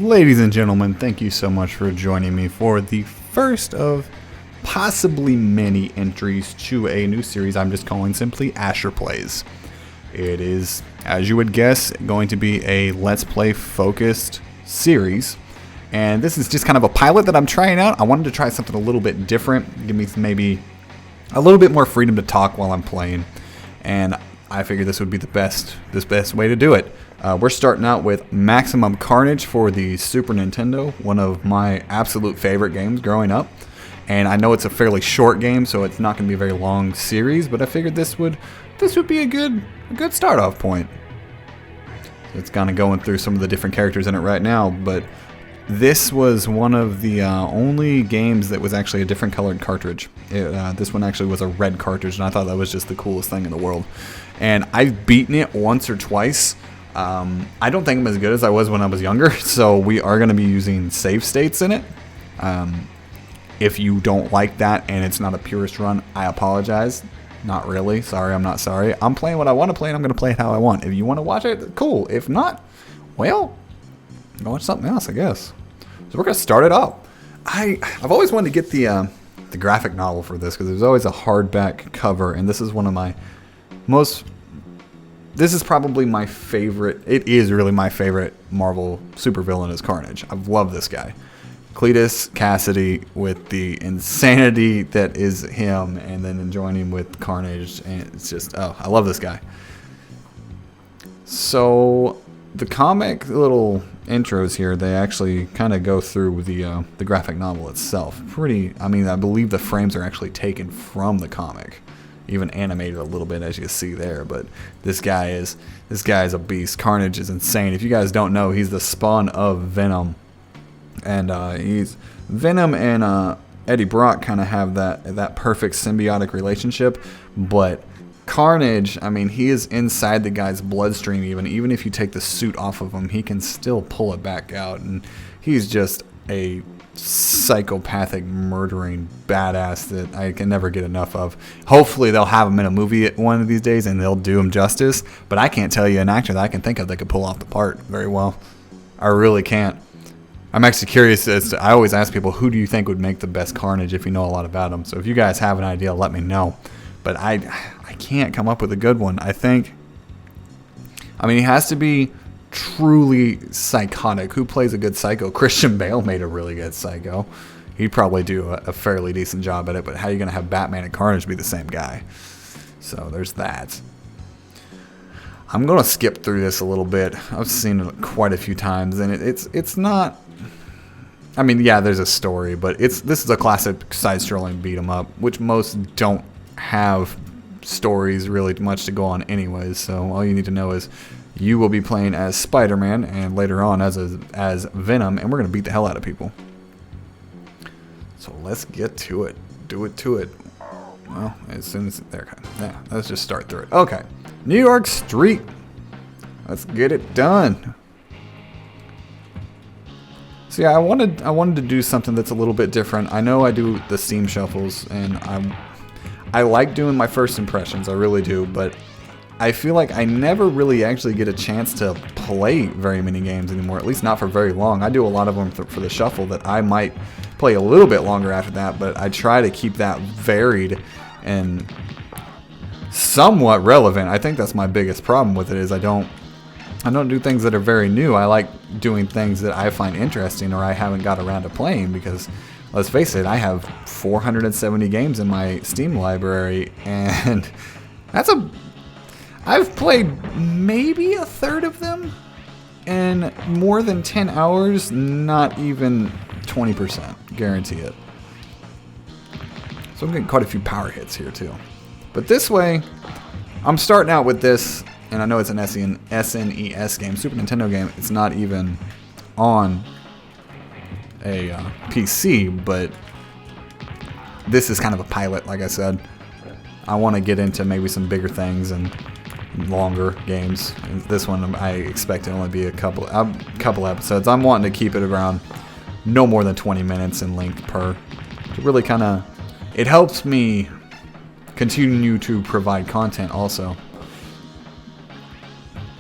Ladies and gentlemen, thank you so much for joining me for the first of possibly many entries to a new series I'm just calling simply Asher Plays. It is, as you would guess, going to be a Let's Play focused series. And this is just kind of a pilot that I'm trying out. I wanted to try something a little bit different, give me maybe a little bit more freedom to talk while I'm playing. And I figured this would be the best way to do it. We're starting out with Maximum Carnage for the Super Nintendo, one of my absolute favorite games growing up. And I know it's a fairly short game, so it's not going to be a very long series, but I figured this would be a good start off point. It's kind of going through some of the different characters in it right now, but this was one of the only games that was actually a different colored cartridge. This one actually was a red cartridge, and I thought that was just the coolest thing in the world. And I've beaten it once or twice. I don't think I'm as good as I was when I was younger, so we are going to be using save states in it. If you don't like that and it's not a purist run, I apologize. Not really. Sorry, I'm not sorry. I'm playing what I want to play, and I'm going to play it how I want. If you want to watch it, cool. If not, well, go watch something else, I guess. So we're going to start it off. I've always wanted to get the graphic novel for this, because there's always a hardback cover, and this is one of my most... This is probably my favorite. It is really my favorite Marvel supervillain is Carnage. I've loved this guy. Cletus Cassidy with the insanity that is him, and then enjoying him with Carnage. And it's just, oh, I love this guy. So the comic little intros here, they actually kind of go through the graphic novel itself. I mean, I believe the frames are actually taken from the comic. Even animated a little bit, as you can see there. But this guy is a beast. Carnage is insane. If you guys don't know, he's the spawn of Venom, and Venom and Eddie Brock kind of have that perfect symbiotic relationship. But Carnage, I mean, he is inside the guy's bloodstream. Even if you take the suit off of him, he can still pull it back out, and he's just a psychopathic murdering badass that I can never get enough of. Hopefully they'll have him in a movie one of these days and they'll do him justice, but I can't tell you an actor that I can think of that could pull off the part very well. I really can't. I'm actually curious. I always ask people, who do you think would make the best Carnage if you know a lot about him? So if you guys have an idea, let me know. But I can't come up with a good one. I mean, he has to be truly psychotic. Who plays a good psycho? Christian Bale made a really good psycho. He'd probably do a fairly decent job at it, but how are you going to have Batman and Carnage be the same guy? So there's that. I'm going to skip through this a little bit. I've seen it quite a few times, and it's not... I mean, yeah, there's a story, but this is a classic side-scrolling beat-em-up, which most don't have stories really much to go on anyways, so all you need to know is you will be playing as Spider-Man, and later on as Venom, and we're going to beat the hell out of people. So let's get to it. Do it to it. Well, as soon as there, yeah, let's just start through it. Okay, New York Street. Let's get it done. So yeah, I wanted to do something that's a little bit different. I know I do the Steam shuffles, and I like doing my first impressions. I really do, but I feel like I never really actually get a chance to play very many games anymore, at least not for very long. I do a lot of them for the shuffle that I might play a little bit longer after that, but I try to keep that varied and somewhat relevant. I think that's my biggest problem with it, is I don't do things that are very new. I like doing things that I find interesting or I haven't got around to playing, because let's face it, I have 470 games in my Steam library, and I've played maybe a third of them, and more than 10 hours, not even 20%, guarantee it. So I'm getting quite a few power hits here too. But this way, I'm starting out with this, and I know it's an SNES game, Super Nintendo game. It's not even on a PC, but this is kind of a pilot, like I said. I want to get into maybe some bigger things and longer games. This one I expect to only be a couple episodes. I'm wanting to keep it around no more than 20 minutes in length per. To really kind of, it helps me continue to provide content also,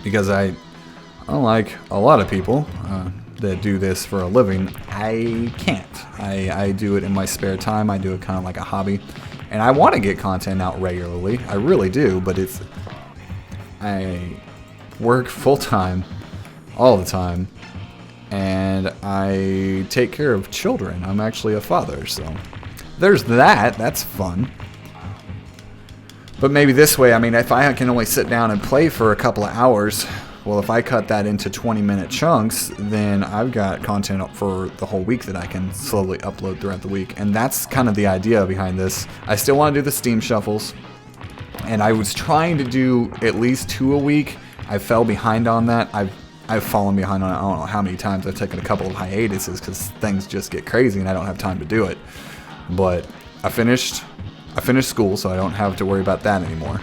because unlike a lot of people, that do this for a living, I can't. I do it in my spare time. I do it kind of like a hobby. And I want to get content out regularly. I really do, but I work full-time all the time, and I take care of children. I'm actually a father, so there's that. That's fun. But maybe this way, I mean, if I can only sit down and play for a couple of hours, well, if I cut that into 20-minute chunks, then I've got content up for the whole week that I can slowly upload throughout the week. And that's kind of the idea behind this. I still want to do the Steam shuffles, and I was trying to do at least 2 a week. I fell behind on that. I've fallen behind on it. I don't know how many times. I've taken a couple of hiatuses because things just get crazy and I don't have time to do it. But I finished school, so I don't have to worry about that anymore.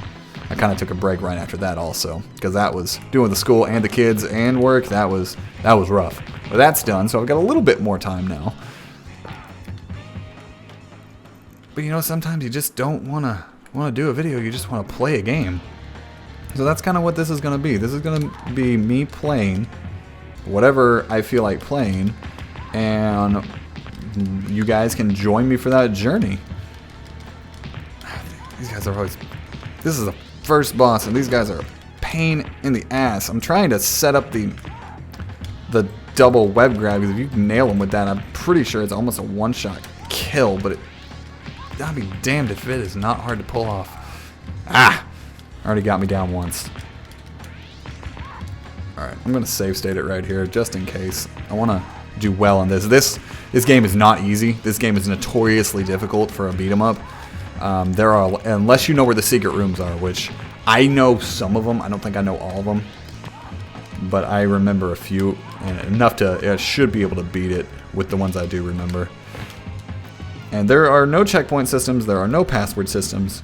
I kind of took a break right after that also, because that was doing the school and the kids and work. That was rough. But that's done, so I've got a little bit more time now. But you know, sometimes you just don't want to do a video. You just want to play a game. So that's kind of what this is going to be. This is going to be me playing whatever I feel like playing, and you guys can join me for that journey. These guys are always... This is the first boss, and these guys are a pain in the ass. I'm trying to set up the double web grab, because if you can nail them with that, I'm pretty sure it's almost a one-shot kill, but I'd be damned if it is not hard to pull off. Ah! Already got me down once. Alright, I'm going to save state it right here, just in case. I want to do well on this. This game is not easy. This game is notoriously difficult for a beat-em-up. There are, unless you know where the secret rooms are, which I know some of them. I don't think I know all of them. But I remember a few, and enough to, I should be able to beat it with the ones I do remember. And there are no checkpoint systems. There are no password systems.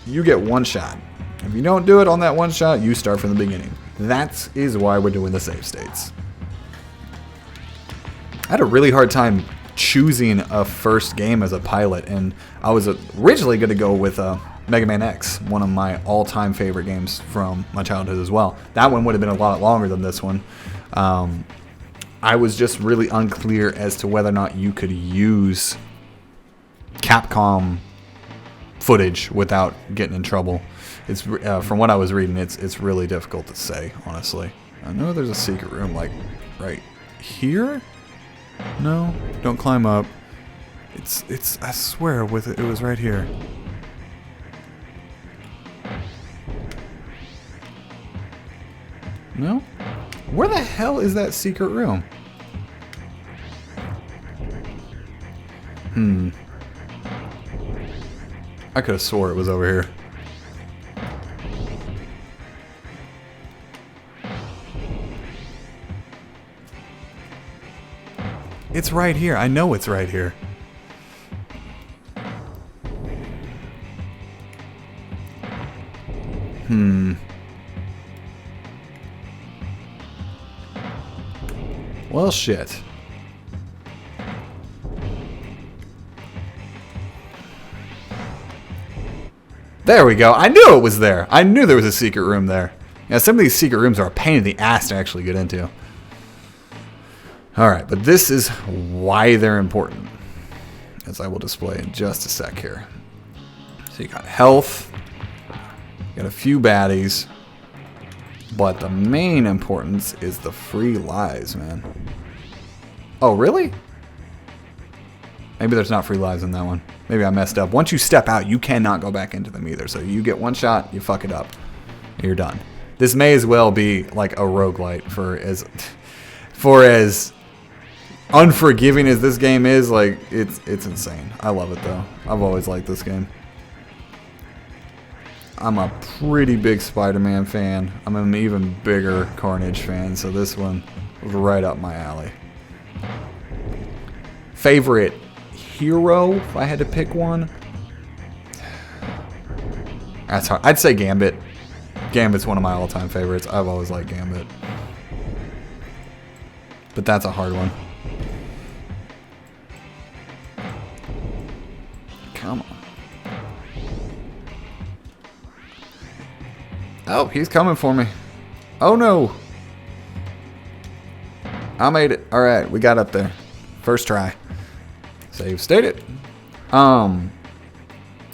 You get one shot. If you don't do it on that one shot, you start from the beginning. That is why we're doing the save states. I had a really hard time choosing a first game as a pilot, and I was originally going to go with Mega Man X, one of my all-time favorite games from my childhood as well. That one would have been a lot longer than this one. I was just really unclear as to whether or not you could use Capcom footage without getting in trouble. It's from what I was reading, it's really difficult to say, honestly. I know there's a secret room like right here. No, don't climb up. It's I swear with it was right here. No? Where the hell is that secret room? I could have swore it was over here. It's right here. I know it's right here. Well, shit. There we go. I knew it was there. I knew there was a secret room there. Yeah, some of these secret rooms are a pain in the ass to actually get into. Alright, but this is why they're important, as I will display in just a sec here. So you got health, you got a few baddies, but the main importance is the free lives, man. Oh, really? Maybe there's not free lives in that one. Maybe I messed up. Once you step out, you cannot go back into them either. So you get one shot, you fuck it up, you're done. This may as well be like a roguelite for as unforgiving as this game is. Like it's insane. I love it though. I've always liked this game. I'm a pretty big Spider-Man fan. I'm an even bigger Carnage fan, so this one was right up my alley. Favorite hero, if I had to pick one? That's hard. I'd say Gambit. Gambit's one of my all-time favorites. I've always liked Gambit. But that's a hard one. Come on. Oh, he's coming for me. Oh no. I made it. All right, we got up there. First try. Save stated.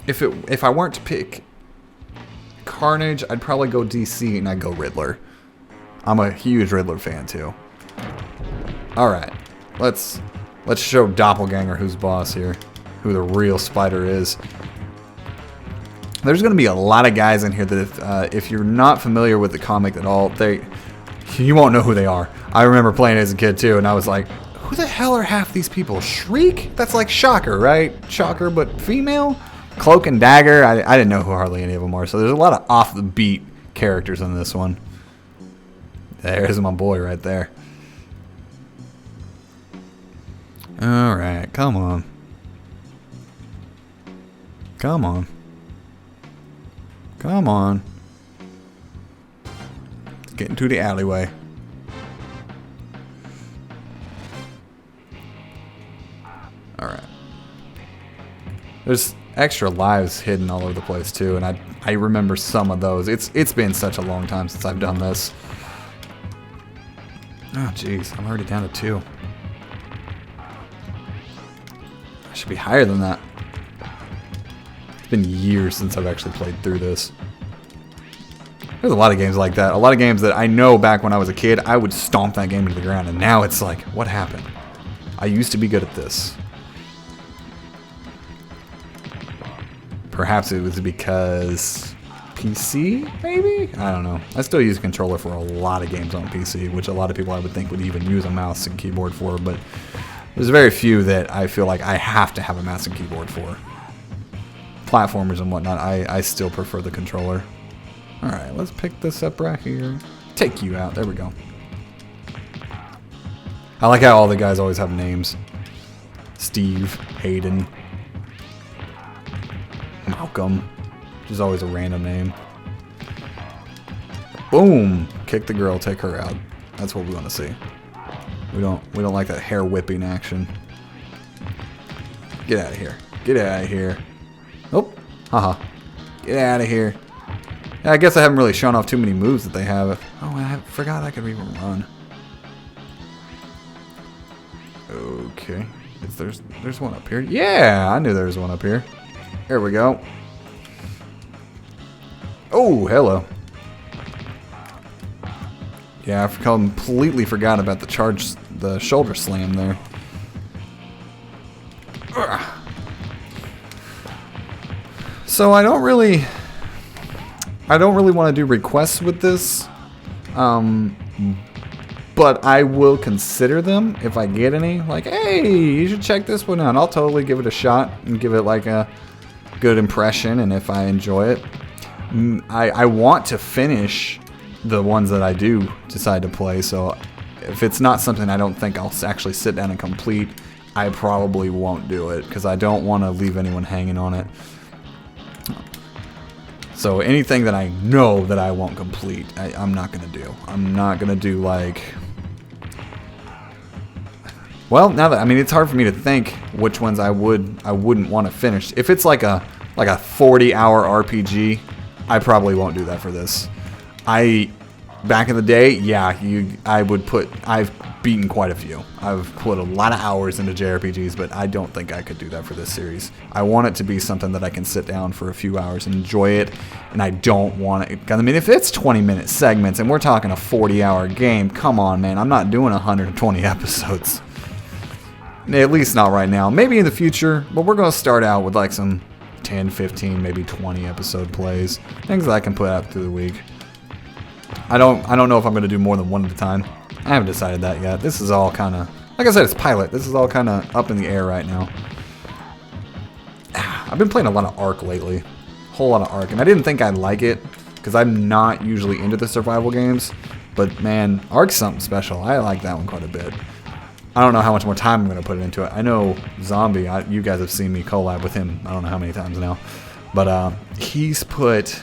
If I weren't to pick Carnage, I'd probably go DC and I'd go Riddler. I'm a huge Riddler fan too. All right, let's show Doppelganger who's boss here, who the real Spider is. There's going to be a lot of guys in here that if you're not familiar with the comic at all, you won't know who they are. I remember playing it as a kid too, and I was like, who the hell are half these people? Shriek? That's like Shocker, right? Shocker, but female? Cloak and Dagger? I didn't know who hardly any of them are, so there's a lot of off-the-beat characters in this one. There's my boy right there. Alright, come on. Come on. Come on. Let's get into the alleyway. Alright. There's extra lives hidden all over the place too, and I remember some of those. It's been such a long time since I've done this. Oh jeez, I'm already down to 2. I should be higher than that. It's been years since I've actually played through this. There's a lot of games like that. A lot of games that I know back when I was a kid, I would stomp that game into the ground, and now it's like, what happened? I used to be good at this. Perhaps it was because PC, maybe? I don't know. I still use a controller for a lot of games on PC, which a lot of people I would think would even use a mouse and keyboard for, but there's very few that I feel like I have to have a mouse and keyboard for. Platformers and whatnot, I still prefer the controller. Alright, let's pick this up right here. Take you out. There we go. I like how all the guys always have names. Steve, Hayden, Malcolm, which is always a random name. Boom! Kick the girl, take her out. That's what we want to see. We don't like that hair whipping action. Get out of here. Get out of here. Oh, haha. Get out of here. Yeah, I guess I haven't really shown off too many moves that they have. Oh, I forgot I could even run. Okay. There's one up here. Yeah, I knew there was one up here. There we go. Oh, hello. Yeah, I completely forgot about the shoulder slam there. Ugh. So I don't really want to do requests with this, but I will consider them if I get any. Like, hey, you should check this one out. I'll totally give it a shot and give it like a good impression, and if I enjoy it. I want to finish the ones that I do decide to play, so if it's not something I don't think I'll actually sit down and complete, I probably won't do it, because I don't want to leave anyone hanging on it. So anything that I know that I won't complete, I'm not going to do. I'm not going to do like... Well, now that, I mean, it's hard for me to think which ones I wouldn't want to finish. If it's like a 40-hour RPG, I probably won't do that for this. Back in the day, yeah, I've beaten quite a few. I've put a lot of hours into JRPGs, but I don't think I could do that for this series. I want it to be something that I can sit down for a few hours and enjoy it, and I don't want it. I mean, if it's 20-minute segments and we're talking a 40-hour game, come on, man, I'm not doing 120 episodes. At least not right now. Maybe in the future, but we're going to start out with like some 10, 15, maybe 20 episode plays. Things that I can put out through the week. I don't know if I'm going to do more than one at a time. I haven't decided that yet. This is all kind of, like I said, it's pilot. This is all kind of up in the air right now. I've been playing a lot of Ark lately. A whole lot of Ark. And I didn't think I'd like it, because I'm not usually into the survival games. But man, Ark's something special. I like that one quite a bit. I don't know how much more time I'm going to put into it. I know Zombie, you guys have seen me collab with him, I don't know how many times now. But he's put,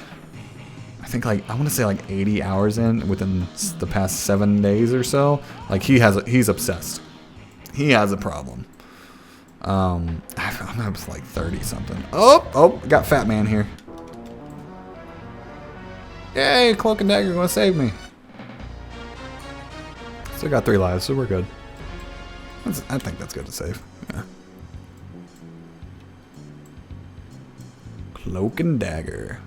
I think I want to say like 80 hours in within the past 7 days or so. Like he's obsessed. He has a problem. I'm up to like 30 something. Oh, got Fat Man here. Yay, Cloak and Dagger going to save me. Still got 3 lives, so we're good. I think that's good to save. Yeah. Cloak and Dagger.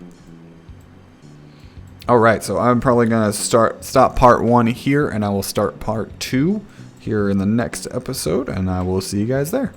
Alright, so I'm probably going to stop part 1 here, and I will start part 2 here in the next episode, and I will see you guys there.